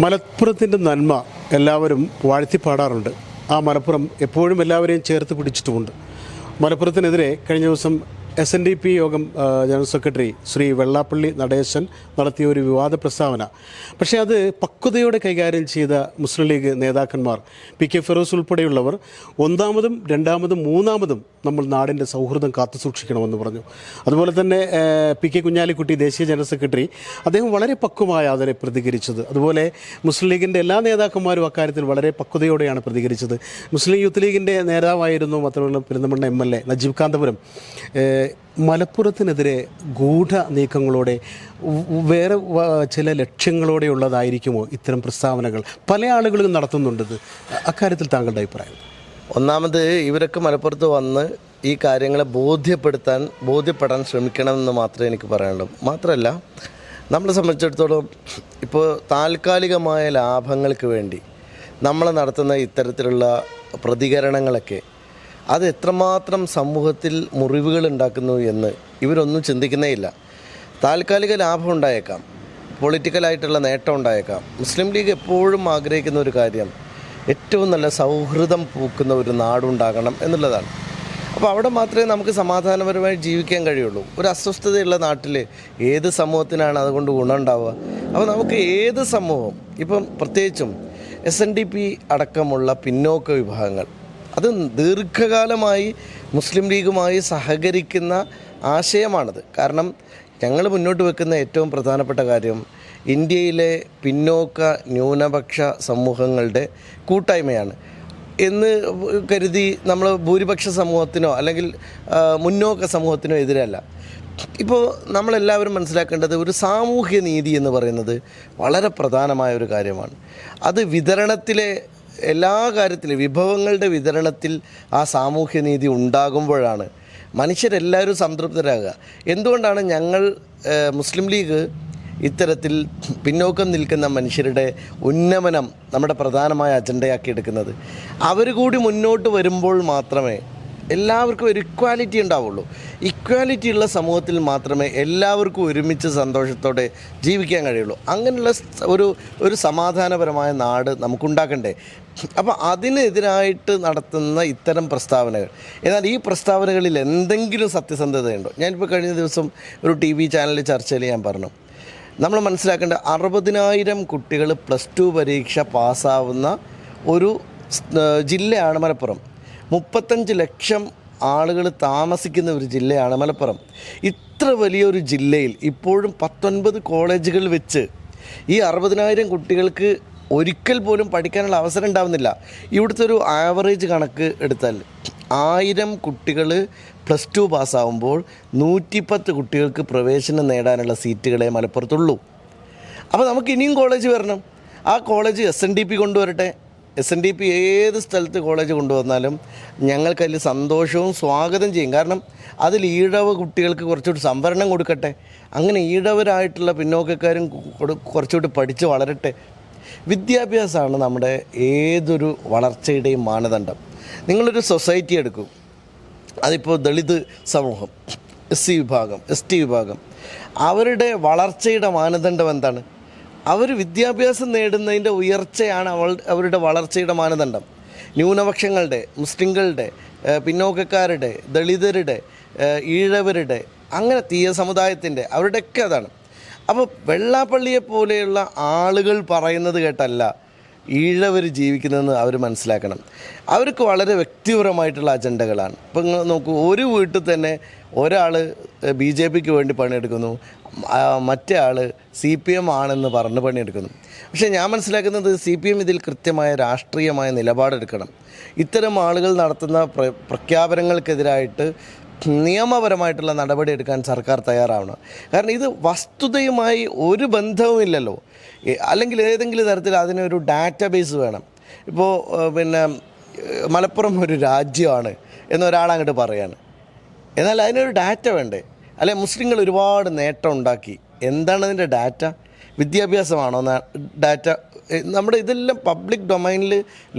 മലപ്പുറത്തിൻ്റെ നന്മ എല്ലാവരും വാഴ്ത്തിപ്പാടാറുണ്ട്. ആ മലപ്പുറം എപ്പോഴും എല്ലാവരെയും ചേർത്ത് പിടിച്ചിട്ടുമുണ്ട്. മലപ്പുറത്തിനെതിരെ കഴിഞ്ഞ ദിവസം SNDP യോഗം ജനറൽ സെക്രട്ടറി ശ്രീ വെള്ളാപ്പള്ളി നടേശൻ നടത്തിയ ഒരു വിവാദ പ്രസ്താവന, പക്ഷേ അത് പക്വതയോടെ കൈകാര്യം ചെയ്ത മുസ്ലിം ലീഗ് നേതാക്കന്മാർ PK ഫിറോസ് ഉൾപ്പെടെയുള്ളവർ ഒന്നാമതും രണ്ടാമതും മൂന്നാമതും നമ്മൾ നാടിൻ്റെ സൗഹൃദം കാത്തുസൂക്ഷിക്കണമെന്ന് പറഞ്ഞു. അതുപോലെ തന്നെ PK കുഞ്ഞാലിക്കുട്ടി ദേശീയ ജനറൽ സെക്രട്ടറി, അദ്ദേഹം വളരെ പക്വമായി അതിനെ പ്രതികരിച്ചത്. അതുപോലെ മുസ്ലിം ലീഗിൻ്റെ എല്ലാ നേതാക്കന്മാരും അക്കാര്യത്തിൽ വളരെ പക്വതയോടെയാണ് പ്രതികരിച്ചത്. മുസ്ലിം യൂത്ത് ലീഗിൻ്റെ നേതാവായിരുന്നു മാത്രമല്ല പെരിന്തൽമണ്ണ MLA നജീബ് കാന്തപുരം മലപ്പുറത്തിനെതിരെ ഗൂഢ നീക്കങ്ങളോടെ വേറെ ചില ലക്ഷ്യങ്ങളോടെയുള്ളതായിരിക്കുമോ ഇത്തരം പ്രസ്താവനകൾ പല ആളുകളും നടത്തുന്നുണ്ടത്? അക്കാര്യത്തിൽ താങ്കളുടെ അഭിപ്രായം? ഒന്നാമത് ഇവരൊക്കെ മലപ്പുറത്ത് വന്ന് ഈ കാര്യങ്ങളെ ബോധ്യപ്പെടാൻ ശ്രമിക്കണമെന്ന് മാത്രമേ എനിക്ക് പറയാനുള്ളൂ. മാത്രമല്ല, നമ്മളെ സംബന്ധിച്ചിടത്തോളം ഇപ്പോൾ താൽക്കാലികമായ ലാഭങ്ങൾക്ക് വേണ്ടി നമ്മൾ നടത്തുന്ന ഇത്തരത്തിലുള്ള പ്രതികരണങ്ങളൊക്കെ അത് എത്രമാത്രം സമൂഹത്തിൽ മുറിവുകൾ ഉണ്ടാക്കുന്നു എന്ന് ഇവരൊന്നും ചിന്തിക്കുന്നേയില്ല. താൽക്കാലിക ലാഭം ഉണ്ടായേക്കാം, പൊളിറ്റിക്കലായിട്ടുള്ള നേട്ടം ഉണ്ടായേക്കാം. മുസ്ലിം ലീഗ് എപ്പോഴും ആഗ്രഹിക്കുന്ന ഒരു കാര്യം ഏറ്റവും നല്ല സൗഹൃദം പൂക്കുന്ന ഒരു നാടുണ്ടാകണം എന്നുള്ളതാണ്. അപ്പോൾ അവിടെ മാത്രമേ നമുക്ക് സമാധാനപരമായി ജീവിക്കാൻ കഴിയുള്ളൂ. ഒരു അസ്വസ്ഥതയുള്ള നാട്ടിൽ ഏത് സമൂഹത്തിനാണ് അതുകൊണ്ട് ഗുണമുണ്ടാവുക? അപ്പോൾ നമുക്ക് ഏത് സമൂഹം, ഇപ്പം പ്രത്യേകിച്ചും SNDP അടക്കമുള്ള പിന്നോക്ക വിഭാഗങ്ങൾ, അത് ദീർഘകാലമായി മുസ്ലിം ലീഗുമായി സഹകരിക്കുന്ന ആശയമാണത്. കാരണം ഞങ്ങൾ മുന്നോട്ട് വെക്കുന്ന ഏറ്റവും പ്രധാനപ്പെട്ട കാര്യം ഇന്ത്യയിലെ പിന്നോക്ക ന്യൂനപക്ഷ സമൂഹങ്ങളുടെ കൂട്ടായ്മയാണ് എന്ന് കരുതി നമ്മൾ ഭൂരിപക്ഷ സമൂഹത്തിനോ അല്ലെങ്കിൽ മുന്നോക്ക സമൂഹത്തിനോ എതിരല്ല. ഇപ്പോൾ നമ്മളെല്ലാവരും മനസ്സിലാക്കേണ്ടത് ഒരു സാമൂഹ്യ നീതി എന്ന് പറയുന്നത് വളരെ പ്രധാനമായ ഒരു കാര്യമാണ്. അത് വിതരണത്തിലെ എല്ലാ കാര്യത്തിലും വിഭവങ്ങളുടെ വിതരണത്തിൽ ആ സാമൂഹ്യനീതി ഉണ്ടാകുമ്പോഴാണ് മനുഷ്യരെല്ലാവരും സംതൃപ്തരാകുക. എന്തുകൊണ്ടാണ് ഞങ്ങൾ മുസ്ലിം ലീഗ് ഇത്തരത്തിൽ പിന്നോക്കം നിൽക്കുന്ന മനുഷ്യരുടെ ഉന്നമനം നമ്മുടെ പ്രധാനമായ അജണ്ടയാക്കി എടുക്കുന്നത്? അവർ കൂടി മുന്നോട്ട് വരുമ്പോൾ മാത്രമേ എല്ലാവർക്കും ഒരു ഇക്വാലിറ്റി ഉണ്ടാവുള്ളൂ. ഇക്വാലിറ്റി ഉള്ള സമൂഹത്തിൽ മാത്രമേ എല്ലാവർക്കും ഒരുമിച്ച് സന്തോഷത്തോടെ ജീവിക്കാൻ കഴിയുള്ളൂ. അങ്ങനെയുള്ള ഒരു സമാധാനപരമായ നാട് നമുക്കുണ്ടാക്കണ്ടേ? അപ്പോൾ അതിനെതിരായിട്ട് നടത്തുന്ന ഇത്തരം പ്രസ്താവനകൾ, എന്നാൽ ഈ പ്രസ്താവനകളിൽ എന്തെങ്കിലും സത്യസന്ധതയുണ്ടോ? ഞാനിപ്പോൾ കഴിഞ്ഞ ദിവസം ഒരു TV ചാനലിൽ ചർച്ചയിൽ ഞാൻ പറഞ്ഞു, നമ്മൾ മനസ്സിലാക്കേണ്ട 60,000 കുട്ടികൾ +2 പരീക്ഷ പാസ്സാവുന്ന ഒരു ജില്ലയാണ് മലപ്പുറം. 35 ലക്ഷം ആളുകൾ താമസിക്കുന്ന ഒരു ജില്ലയാണ് മലപ്പുറം. ഇത്ര വലിയൊരു ജില്ലയിൽ ഇപ്പോഴും 19 കോളേജുകൾ വെച്ച് ഈ 60,000 കുട്ടികൾക്ക് ഒരിക്കൽ പോലും പഠിക്കാനുള്ള അവസരം ഉണ്ടാവുന്നില്ല. ഇവിടുത്തെ ഒരു ആവറേജ് കണക്ക് എടുത്താൽ 1000 കുട്ടികൾ +2 പാസ്സാവുമ്പോൾ 110 കുട്ടികൾക്ക് പ്രവേശനം നേടാനുള്ള സീറ്റുകളെ മലപ്പുറത്തുള്ളൂ. അപ്പോൾ നമുക്ക് ഇനിയും കോളേജ് വരണം. ആ കോളേജ് SNDP കൊണ്ടുവരട്ടെ. SNDP ഏത് സ്ഥലത്ത് കോളേജ് കൊണ്ടുവന്നാലും ഞങ്ങൾക്കതിൽ സന്തോഷവും സ്വാഗതം ചെയ്യും. കാരണം അതിൽ ഈഴവ കുട്ടികൾക്ക് കുറച്ചുകൂടി സംവരണം കൊടുക്കട്ടെ. അങ്ങനെ ഈഴവരായിട്ടുള്ള പിന്നോക്കക്കാരും കുറച്ചുകൂടി പഠിച്ച് വളരട്ടെ. വിദ്യാഭ്യാസമാണ് നമ്മുടെ ഏതൊരു വളർച്ചയുടെയും മാനദണ്ഡം. നിങ്ങളൊരു സൊസൈറ്റി എടുക്കൂ, അതിപ്പോൾ ദളിത് സമൂഹം, SC വിഭാഗം, ST വിഭാഗം, അവരുടെ വളർച്ചയുടെ മാനദണ്ഡം എന്താണ്? അവർ വിദ്യാഭ്യാസം നേടുന്നതിൻ്റെ ഉയർച്ചയാണ് അവരുടെ വളർച്ചയുടെ മാനദണ്ഡം. ന്യൂനപക്ഷങ്ങളുടെ, മുസ്ലിങ്ങളുടെ, പിന്നോക്കക്കാരുടെ, ദളിതരുടെ, ഈഴവരുടെ, അങ്ങനെ തീയ സമുദായത്തിൻ്റെ, അവരുടെയൊക്കെ അതാണ്. അപ്പോൾ വെള്ളാപ്പള്ളിയെ പോലെയുള്ള ആളുകൾ പറയുന്നത് കേട്ടല്ല ഈഴവർ ജീവിക്കുന്നതെന്ന് അവർ മനസ്സിലാക്കണം. അവർക്ക് വളരെ വ്യക്തിപരമായിട്ടുള്ള അജണ്ടകളാണ്. ഇപ്പം നിങ്ങൾ നോക്കൂ, ഒരു വീട്ടിൽ തന്നെ ഒരാൾ BJPക്ക് വേണ്ടി പണിയെടുക്കുന്നു, മറ്റേ ആൾ CPM ആണെന്ന് പറഞ്ഞ് പണിയെടുക്കുന്നു. പക്ഷേ ഞാൻ മനസ്സിലാക്കുന്നത് CPM ഇതിൽ കൃത്യമായ രാഷ്ട്രീയമായ നിലപാടെടുക്കണം. ഇത്തരം ആളുകൾ നടത്തുന്ന പ്രഖ്യാപനങ്ങൾക്കെതിരായിട്ട് നിയമപരമായിട്ടുള്ള നടപടി എടുക്കാൻ സർക്കാർ തയ്യാറാവണം. കാരണം ഇത് വസ്തുതയുമായി ഒരു ബന്ധവുമില്ലല്ലോ. അല്ലെങ്കിൽ ഏതെങ്കിലും തരത്തിൽ അതിനൊരു ഡാറ്റാബേസ് വേണം. ഇപ്പോൾ മലപ്പുറം ഒരു രാജ്യമാണ് എന്നൊരാളങ്ങോട്ട് പറയാണ്, എന്നാൽ അതിനൊരു ഡാറ്റ വേണ്ടേ? അല്ലെ, മുസ്ലിങ്ങൾ ഒരുപാട് നേട്ടം ഉണ്ടാക്കി, എന്താണ് അതിൻ്റെ ഡാറ്റ? വിദ്യാഭ്യാസമാണോ ഡാറ്റ? നമ്മുടെ ഇതെല്ലാം പബ്ലിക് ഡൊമൈനിൽ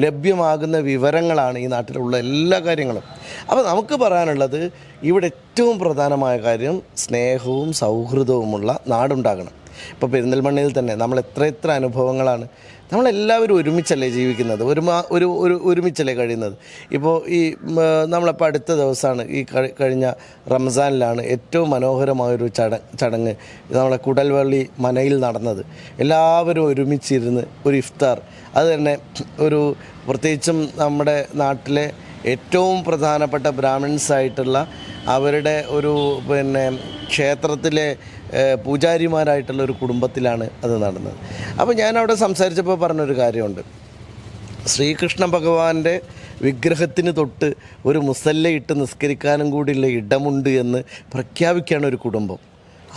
ലഭ്യമാകുന്ന വിവരങ്ങളാണ് ഈ നാട്ടിലുള്ള എല്ലാ കാര്യങ്ങളും. അപ്പോൾ നമുക്ക് പറയാനുള്ളത്, ഇവിടെ ഏറ്റവും പ്രധാനമായ കാര്യം സ്നേഹവും സൗഹൃദവുമുള്ള നാടുണ്ടാകണം. ഇപ്പോൾ പെരിന്തൽമണ്ണയിൽ തന്നെ നമ്മൾ എത്ര അനുഭവങ്ങളാണ്. നമ്മളെല്ലാവരും ഒരുമിച്ചല്ലേ ജീവിക്കുന്നത്, ഒരുമിച്ചല്ലേ കഴിയുന്നത്. ഇപ്പോൾ ഈ നമ്മളിപ്പോൾ അടുത്ത ദിവസമാണ് ഈ കഴിഞ്ഞ റംസാനിലാണ് ഏറ്റവും മനോഹരമായൊരു ചടങ്ങ് നമ്മളെ കുടൽവള്ളി മനയിൽ നടന്നത്. എല്ലാവരും ഒരുമിച്ചിരുന്ന് ഒരു ഇഫ്താർ, അത് തന്നെ ഒരു പ്രത്യേകിച്ചും നമ്മുടെ നാട്ടിലെ ഏറ്റവും പ്രധാനപ്പെട്ട ബ്രാഹ്മിൺസ് ആയിട്ടുള്ള അവരുടെ ഒരു ക്ഷേത്രത്തിലെ പൂജാരിമാരായിട്ടുള്ള ഒരു കുടുംബത്തിലാണ് അത് നടന്നത്. അപ്പോൾ ഞാനവിടെ സംസാരിച്ചപ്പോൾ പറഞ്ഞൊരു കാര്യമുണ്ട്. ശ്രീകൃഷ്ണ ഭഗവാന്റെ വിഗ്രഹത്തിന് തൊട്ട് ഒരു മുസല്ലയിട്ട് നിസ്കരിക്കാനും കൂടിയുള്ള ഇടമുണ്ട് എന്ന് പ്രഖ്യാപിക്കുകയാണ് ഒരു കുടുംബം.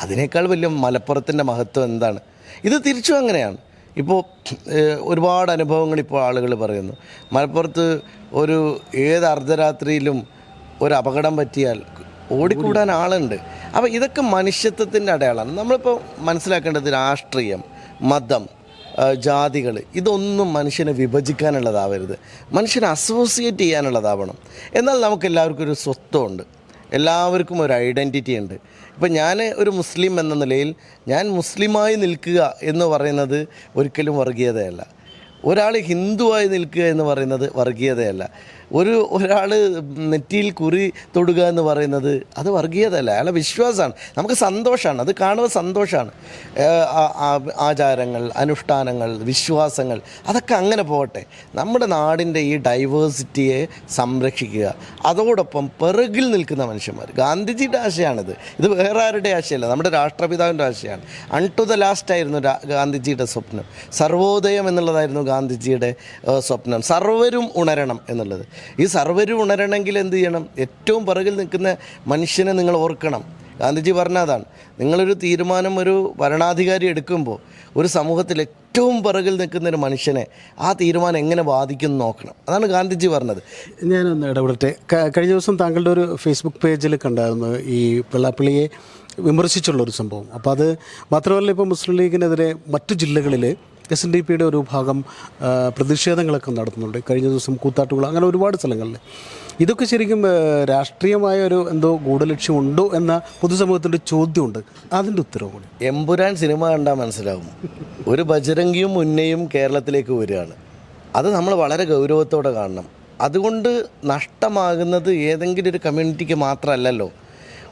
അതിനേക്കാൾ വലിയ മലപ്പുറത്തിൻ്റെ മഹത്വം എന്താണ്? ഇത് തിരിച്ചും അങ്ങനെയാണ്. ഇപ്പോൾ ഒരുപാട് അനുഭവങ്ങൾ ഇപ്പോൾ ആളുകൾ പറയുന്നു. മലപ്പുറത്ത് ഏത് അർദ്ധരാത്രിയിലും ഒരു അപകടം പറ്റിയാൽ ഓടിക്കൂടാൻ ആളുണ്ട്. അപ്പോൾ ഇതൊക്കെ മനുഷ്യത്വത്തിൻ്റെ അടയാളമാണ്. നമ്മളിപ്പോൾ മനസ്സിലാക്കേണ്ടത് രാഷ്ട്രീയം, മതം, ജാതികൾ ഇതൊന്നും മനുഷ്യനെ വിഭജിക്കാനുള്ളതാവരുത്, മനുഷ്യനെ അസോസിയേറ്റ് ചെയ്യാനുള്ളതാവണം. എന്നാൽ നമുക്കെല്ലാവർക്കും ഒരു സ്വത്വമുണ്ട്, എല്ലാവർക്കും ഒരു ഐഡൻറ്റിറ്റി ഉണ്ട്. ഇപ്പം ഞാൻ ഒരു മുസ്ലിം എന്ന നിലയിൽ ഞാൻ മുസ്ലിമായി നിൽക്കുക എന്ന് പറയുന്നത് ഒരിക്കലും വർഗീയതയല്ല. ഒരാൾ ഹിന്ദുവായി നിൽക്കുക എന്ന് പറയുന്നത് വർഗീയതയല്ല. ഒരാൾ നെറ്റിയിൽ കുറി തൊടുക എന്ന് പറയുന്നത് അത് വർഗീയതയല്ല, അയാളുടെ വിശ്വാസമാണ്. നമുക്ക് സന്തോഷമാണ്, അത് കാണുമ്പോൾ സന്തോഷമാണ്. ആചാരങ്ങൾ, അനുഷ്ഠാനങ്ങൾ, വിശ്വാസങ്ങൾ അതൊക്കെ അങ്ങനെ പോകട്ടെ. നമ്മുടെ നാടിൻ്റെ ഈ ഡൈവേഴ്സിറ്റിയെ സംരക്ഷിക്കുക. അതോടൊപ്പം പിറകിൽ നിൽക്കുന്ന മനുഷ്യന്മാർ, ഗാന്ധിജിയുടെ ആശയമാണിത്, ഇത് വേറെ ആരുടെ ആശയമല്ല, നമ്മുടെ രാഷ്ട്രപിതാവിൻ്റെ ആശയമാണ്. അൺ ടു ദ ലാസ്റ്റ് ആയിരുന്നു ഗാന്ധിജിയുടെ സ്വപ്നം. സർവോദയം എന്നുള്ളതായിരുന്നു ഗാന്ധിജിയുടെ സ്വപ്നം. സർവരും ഉണരണം എന്നുള്ളത്. ഈ സർവരും ഉണരണമെങ്കിൽ എന്ത് ചെയ്യണം? ഏറ്റവും പിറകിൽ നിൽക്കുന്ന മനുഷ്യനെ നിങ്ങൾ ഓർക്കണം. ഗാന്ധിജി പറഞ്ഞതാണ്, നിങ്ങളൊരു തീരുമാനം ഒരു ഭരണാധികാരി എടുക്കുമ്പോൾ ഒരു സമൂഹത്തിൽ ഏറ്റവും പിറകിൽ നിൽക്കുന്ന ഒരു മനുഷ്യനെ ആ തീരുമാനം എങ്ങനെ ബാധിക്കും നോക്കണം. അതാണ് ഗാന്ധിജി പറഞ്ഞത്. ഞാനൊന്ന് ഇടപെടട്ടെ. കഴിഞ്ഞ ദിവസം താങ്കളുടെ ഒരു ഫേസ്ബുക്ക് പേജിൽ കണ്ടായിരുന്നു ഈ വെള്ളാപ്പള്ളിയെ വിമർശിച്ചുള്ളൊരു സംഭവം. അപ്പോൾ അത് മാത്രമല്ല, ഇപ്പോൾ മുസ്ലിം ലീഗിനെതിരെ മറ്റു ജില്ലകളിൽ SNDPയുടെ ഒരു ഭാഗം പ്രതിഷേധങ്ങളൊക്കെ നടത്തുന്നുണ്ട്. കഴിഞ്ഞ ദിവസം കൂത്താട്ടുകുളം, അങ്ങനെ ഒരുപാട് സ്ഥലങ്ങളിൽ. ഇതൊക്കെ ശരിക്കും രാഷ്ട്രീയമായ എന്തോ ഗൂഢലക്ഷ്യമുണ്ടോ എന്ന പൊതുസമൂഹത്തിൻ്റെ ചോദ്യമുണ്ട്. അതിൻ്റെ ഉത്തരവ് കൂടി. എമ്പുരാൻ സിനിമ കണ്ടാൽ മനസ്സിലാവും. ഒരു ബജരംഗിയും മുന്നയും കേരളത്തിലേക്ക് വരികയാണ്. അത് നമ്മൾ വളരെ ഗൗരവത്തോടെ കാണണം. അതുകൊണ്ട് നഷ്ടമാകുന്നത് ഏതെങ്കിലും ഒരു കമ്മ്യൂണിറ്റിക്ക് മാത്രമല്ലല്ലോ.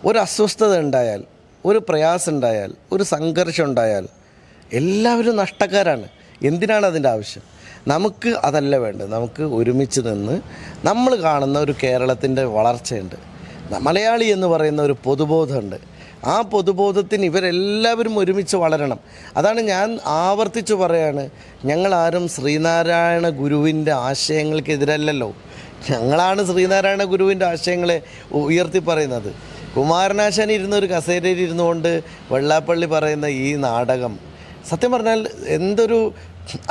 ഒരു അസ്വസ്ഥത ഉണ്ടായാൽ, ഒരു പ്രയാസം ഉണ്ടായാൽ, ഒരു സംഘർഷം ഉണ്ടായാൽ എല്ലാവരും നഷ്ടക്കാരാണ്. എന്തിനാണ് അതിൻ്റെ ആവശ്യം? നമുക്ക് അതല്ല വേണ്ടത്. നമുക്ക് ഒരുമിച്ച് നിന്ന് നമ്മൾ കാണുന്ന ഒരു കേരളത്തിൻ്റെ വളർച്ചയുണ്ട്. മലയാളി എന്ന് പറയുന്ന ഒരു പൊതുബോധമുണ്ട്. ആ പൊതുബോധത്തിന് ഇവരെല്ലാവരും ഒരുമിച്ച് വളരണം. അതാണ് ഞാൻ ആവർത്തിച്ച് പറയാണ്, ഞങ്ങളാരും ശ്രീനാരായണ ഗുരുവിൻ്റെ ആശയങ്ങൾക്കെതിരല്ലല്ലോ. ഞങ്ങളാണ് ശ്രീനാരായണ ഗുരുവിൻ്റെ ആശയങ്ങളെ ഉയർത്തി പറയുന്നത്. കുമാരനാശാൻ ഒരു കസേരയിൽ ഇരുന്നുകൊണ്ട് വെള്ളാപ്പള്ളി പറയുന്ന ഈ നാടകം സത്യം പറഞ്ഞാൽ എന്തൊരു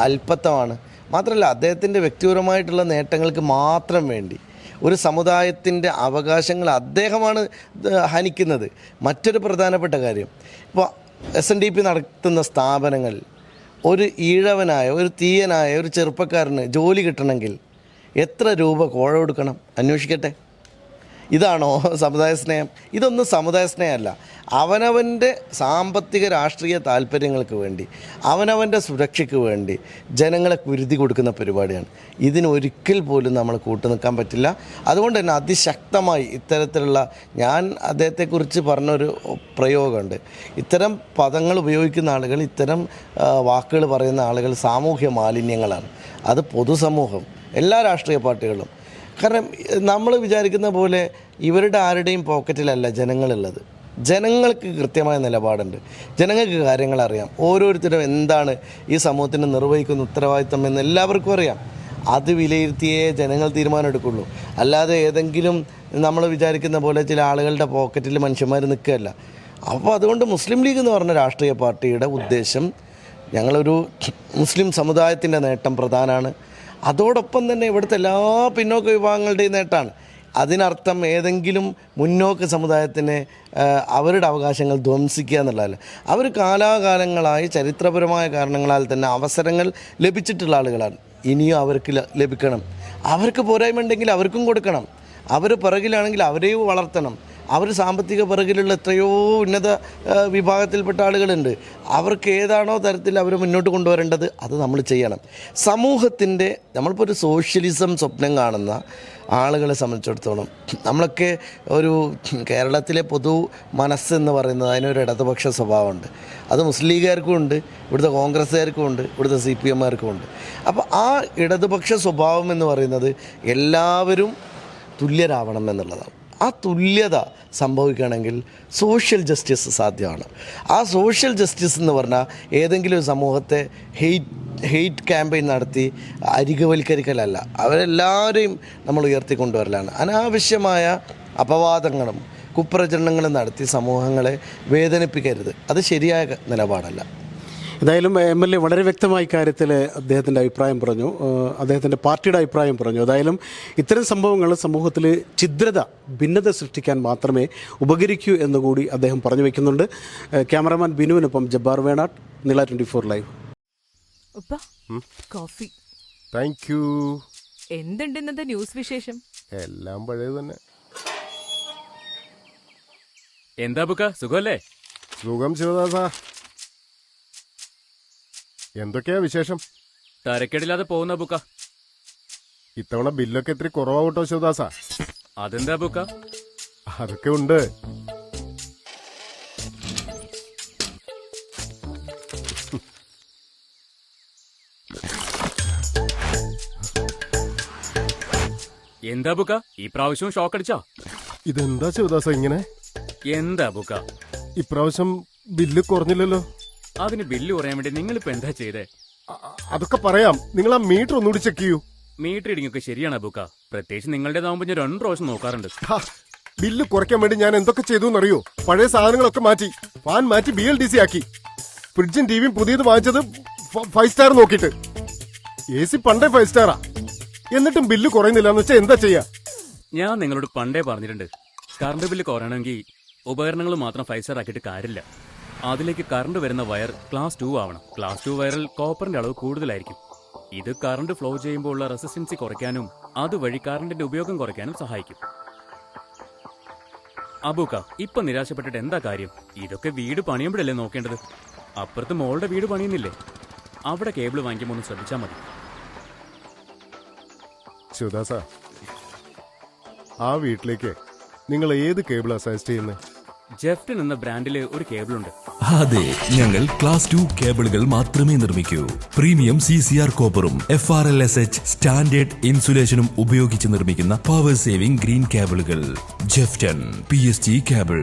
അല്പത്തമാണ്. മാത്രമല്ല, അദ്ദേഹത്തിൻ്റെ വ്യക്തിപരമായിട്ടുള്ള നേട്ടങ്ങൾക്ക് മാത്രം വേണ്ടി ഒരു സമുദായത്തിൻ്റെ അവകാശങ്ങൾ അദ്ദേഹമാണ് ഹനിക്കുന്നത്. മറ്റൊരു പ്രധാനപ്പെട്ട കാര്യം, ഇപ്പോൾ SNDP നടത്തുന്ന സ്ഥാപനങ്ങൾ ഒരു ഈഴവനായ, ഒരു തീയനായ ഒരു ചെറുപ്പക്കാരന് ജോലി കിട്ടണമെങ്കിൽ എത്ര രൂപ കോഴ കൊടുക്കണം? അന്വേഷിക്കട്ടെ. ഇതാണോ സമുദായ സ്നേഹം? ഇതൊന്നും സമുദായ സ്നേഹമല്ല. അവനവൻ്റെ സാമ്പത്തിക രാഷ്ട്രീയ താല്പര്യങ്ങൾക്ക് വേണ്ടി, അവനവൻ്റെ സുരക്ഷയ്ക്ക് വേണ്ടി ജനങ്ങളെ കുരുതി കൊടുക്കുന്ന പരിപാടിയാണ്. ഇതിനൊരിക്കൽ പോലും നമ്മൾ കൂട്ടുനിൽക്കാൻ പറ്റില്ല. അതുകൊണ്ട് തന്നെ അതിശക്തമായി ഇത്തരത്തിലുള്ള, ഞാൻ അദ്ദേഹത്തെക്കുറിച്ച് പറഞ്ഞൊരു പ്രയോഗമുണ്ട്, ഇത്തരം പദങ്ങൾ ഉപയോഗിക്കുന്ന ആളുകൾ, ഇത്തരം വാക്കുകൾ പറയുന്ന ആളുകൾ സാമൂഹ്യ മാലിന്യങ്ങളാണ്. അത് പൊതുസമൂഹം, എല്ലാ രാഷ്ട്രീയ പാർട്ടികളും. കാരണം നമ്മൾ വിചാരിക്കുന്ന പോലെ ഇവരുടെ ആരുടെയും പോക്കറ്റിലല്ല ജനങ്ങളുള്ളത്. ജനങ്ങൾക്ക് കൃത്യമായ നിലപാടുണ്ട്. ജനങ്ങൾക്ക് കാര്യങ്ങൾ അറിയാം. ഓരോരുത്തരും എന്താണ് ഈ സമൂഹത്തിന് നിർവഹിക്കുന്ന ഉത്തരവാദിത്തം എന്ന് എല്ലാവർക്കും അറിയാം. അത് വിലയിരുത്തിയേ ജനങ്ങൾ തീരുമാനം എടുക്കുള്ളൂ. അല്ലാതെ ഏതെങ്കിലും നമ്മൾ വിചാരിക്കുന്ന പോലെ ചില ആളുകളുടെ പോക്കറ്റിൽ മനുഷ്യന്മാർ നിൽക്കുകയല്ല. അപ്പോൾ അതുകൊണ്ട് മുസ്ലിം ലീഗ് എന്ന് പറഞ്ഞ രാഷ്ട്രീയ പാർട്ടിയുടെ ഉദ്ദേശം, ഞങ്ങളൊരു മുസ്ലിം സമുദായത്തിൻ്റെ നേട്ടം പ്രധാനമാണ്. അതോടൊപ്പം തന്നെ ഇവിടുത്തെ എല്ലാ പിന്നോക്ക വിഭാഗങ്ങളുടെയും നേട്ടമാണ്. അതിനർത്ഥം ഏതെങ്കിലും മുന്നോക്ക സമുദായത്തിനെ അവരുടെ അവകാശങ്ങൾ ധ്വംസിക്കുക എന്നുള്ളതല്ല. അവർ കാലാകാലങ്ങളായി ചരിത്രപരമായ കാരണങ്ങളാൽ തന്നെ അവസരങ്ങൾ ലഭിച്ചിട്ടുള്ള ആളുകളാണ്. ഇനിയും അവർക്ക് ലഭിക്കണം. അവർക്ക് പോരായ്മ ഉണ്ടെങ്കിൽ അവർക്കും കൊടുക്കണം. അവർ പിറകിലാണെങ്കിൽ അവരെയും വളർത്തണം. അവർ സാമ്പത്തിക പിറകിലുള്ള എത്രയോ ഉന്നത വിഭാഗത്തിൽപ്പെട്ട ആളുകളുണ്ട്. അവർക്ക് ഏതാണോ തരത്തിൽ അവർ മുന്നോട്ട് കൊണ്ടുവരേണ്ടത് അത് നമ്മൾ ചെയ്യണം. സമൂഹത്തിൻ്റെ നമ്മളിപ്പോൾ ഒരു സോഷ്യലിസം സ്വപ്നം കാണുന്ന ആളുകളെ സംബന്ധിച്ചിടത്തോളം നമ്മളൊക്കെ ഒരു കേരളത്തിലെ പൊതു മനസ്സെന്ന് പറയുന്നത് അതിനൊരു ഇടതുപക്ഷ സ്വഭാവമുണ്ട്. അത് മുസ്ലിം ലീഗുകാർക്കും ഉണ്ട്, ഇവിടുത്തെ കോൺഗ്രസ്സുകാർക്കും ഉണ്ട്, ഇവിടുത്തെ CPM ഉണ്ട്. അപ്പോൾ ആ ഇടതുപക്ഷ സ്വഭാവം എന്ന് പറയുന്നത് എല്ലാവരും തുല്യരാവണം എന്നുള്ളതാണ്. ആ തുല്യത സംഭവിക്കുകയാണെങ്കിൽ സോഷ്യൽ ജസ്റ്റിസ് സാധ്യമാണ്. ആ സോഷ്യൽ ജസ്റ്റിസ് എന്ന് പറഞ്ഞാൽ ഏതെങ്കിലും ഒരു സമൂഹത്തെ ഹെയ്റ്റ് ക്യാമ്പയിൻ നടത്തി അരികവൽക്കരിക്കലല്ല, അവരെല്ലാവരെയും നമ്മൾ ഉയർത്തിക്കൊണ്ടുവരലാണ്. അനാവശ്യമായ അപവാദങ്ങളും കുപ്രചരണങ്ങളും നടത്തി സമൂഹങ്ങളെ വേദനിപ്പിക്കരുത്. അത് ശരിയായ നിലപാടല്ല. എന്തായാലും MLA വളരെ വ്യക്തമായ കാര്യത്തിൽ അദ്ദേഹത്തിൻ്റെ അഭിപ്രായം പറഞ്ഞു, അദ്ദേഹത്തിൻ്റെ പാർട്ടിയുടെ അഭിപ്രായം പറഞ്ഞു. ഏതായാലും ഇത്തരം സംഭവങ്ങൾ സമൂഹത്തിൽ ഛിദ്രത, ഭിന്നത സൃഷ്ടിക്കാൻ മാത്രമേ ഉപകരിക്കൂ എന്നുകൂടി അദ്ദേഹം പറഞ്ഞു വയ്ക്കുന്നുണ്ട്. ക്യാമറാമാൻ ബിനുവിനൊപ്പം ജബ്ബാർ വേണാട്ട്, നില 24 ലൈവ്. കോഫി. Thank you. എന്തുണ്ട് ഇന്നത്തെ ന്യൂസ് വിശേഷം? എല്ലാം പഴയത് തന്നെ. എന്താ ബുക്ക, സുഖമല്ലേ? സുഖം ശിവദാസ. എന്തൊക്കെയാ വിശേഷം? തരക്കേടില്ലാതെ പോകുന്ന ബുക്ക. ഇത്തവണ ബില്ലൊക്കെ ഇത്തിരി കുറവാവട്ടോ ശിവദാസ. അതെന്താ ബുക്ക? അതൊക്കെ ഉണ്ട്. എന്താ ബുക്ക, ഈ പ്രാവശ്യവും ഷോക്ക് അടിച്ചോ? ഇതെന്താ ശിവദാസ ഇങ്ങനെ? എന്താ ബുക്ക, ഇപ്രാവശ്യം ബില്ല് കുറഞ്ഞില്ലല്ലോ. അതിന് ബില്ല് കുറയാൻ വേണ്ടി നിങ്ങളിപ്പോ എന്താ ചെയ്തേ? അതൊക്കെ പറയാം, നിങ്ങൾ ആ മീറ്റർ ഒന്നുകൂടി ചെക്ക് ചെയ്യൂ. മീറ്റർ റീഡിംഗ് ഒക്കെ ശരിയാണ് ബുക്ക, പ്രത്യേകിച്ച് നിങ്ങളുടേതാവുമ്പോ ഞാൻ 2 പ്രാവശ്യം നോക്കാറുണ്ട്. ബില്ല് കുറയ്ക്കാൻ വേണ്ടി ഞാൻ എന്തൊക്കെ ചെയ്തു എന്നറിയോ? പഴയ സാധനങ്ങളൊക്കെ മാറ്റി, ഫാൻ മാറ്റി BLDC ആക്കി, ഫ്രിഡ്ജും ടിവിയും പുതിയത് വാങ്ങിച്ചത് 5 സ്റ്റാർ നോക്കിയിട്ട്. AC പണ്ടേ 5 സ്റ്റാറാ, എന്നിട്ടും ബില്ല് കുറയുന്നില്ല എന്ന് വെച്ചാൽ എന്താ ചെയ്യാ? ഞാൻ നിങ്ങളോട് പണ്ടേ പറഞ്ഞിട്ടുണ്ട്, കറണ്ട് ബില്ല് കുറയണമെങ്കിൽ ഉപകരണങ്ങൾ മാത്രം 5 സ്റ്റാർ ആക്കിയിട്ട് കാര്യമില്ല. അതിലേക്ക് കറണ്ട് വരുന്ന വയർ ക്ലാസ് 2 ആവണം. ക്ലാസ് 2 വയറിൽ കോപ്പറിന്റെ അളവ് കൂടുതലായിരിക്കും. ഇത് കറണ്ട് ഫ്ലോ ചെയ്യുമ്പോൾ ഉള്ള റെസിസ്റ്റൻസി കുറയ്ക്കാനും അതുവഴി കറണ്ടിന്റെ ഉപയോഗം കുറയ്ക്കാനും സഹായിക്കും. അബൂക്ക, ഇപ്പൊ നിരാശപ്പെട്ടിട്ട് എന്താ കാര്യം? ഇതൊക്കെ വീട് പണിയുമ്പോഴല്ലേ നോക്കേണ്ടത്. അപ്പുറത്ത് മോളുടെ വീട് പണിയുന്നില്ലേ? അവിടെ കേബിൾ വാങ്ങിക്കുമ്പോൾ ഒന്ന് ശ്രദ്ധിച്ചാൽ മതി. ശിവദാസ, ആ വീട്ടിലേക്ക് നിങ്ങൾ ഏത് കേബിളാ സജസ്റ്റ് ചെയ്യുന്നത്? ജെഫ്റ്റൻ എന്ന ബ്രാൻഡില് ഒരു കേബിൾ ഉണ്ട്. അതെ, ഞങ്ങൾ ക്ലാസ് 2 കേബിളുകൾ മാത്രമേ നിർമ്മിക്കൂ. പ്രീമിയം CCR കോപ്പറും FRLSH സ്റ്റാൻഡേർഡ് ഇൻസുലേഷനും ഉപയോഗിച്ച് നിർമ്മിക്കുന്ന പവർ സേവിംഗ് ഗ്രീൻ കേബിളുകൾ. ജെഫ്റ്റൻ PSG കേബിൾ.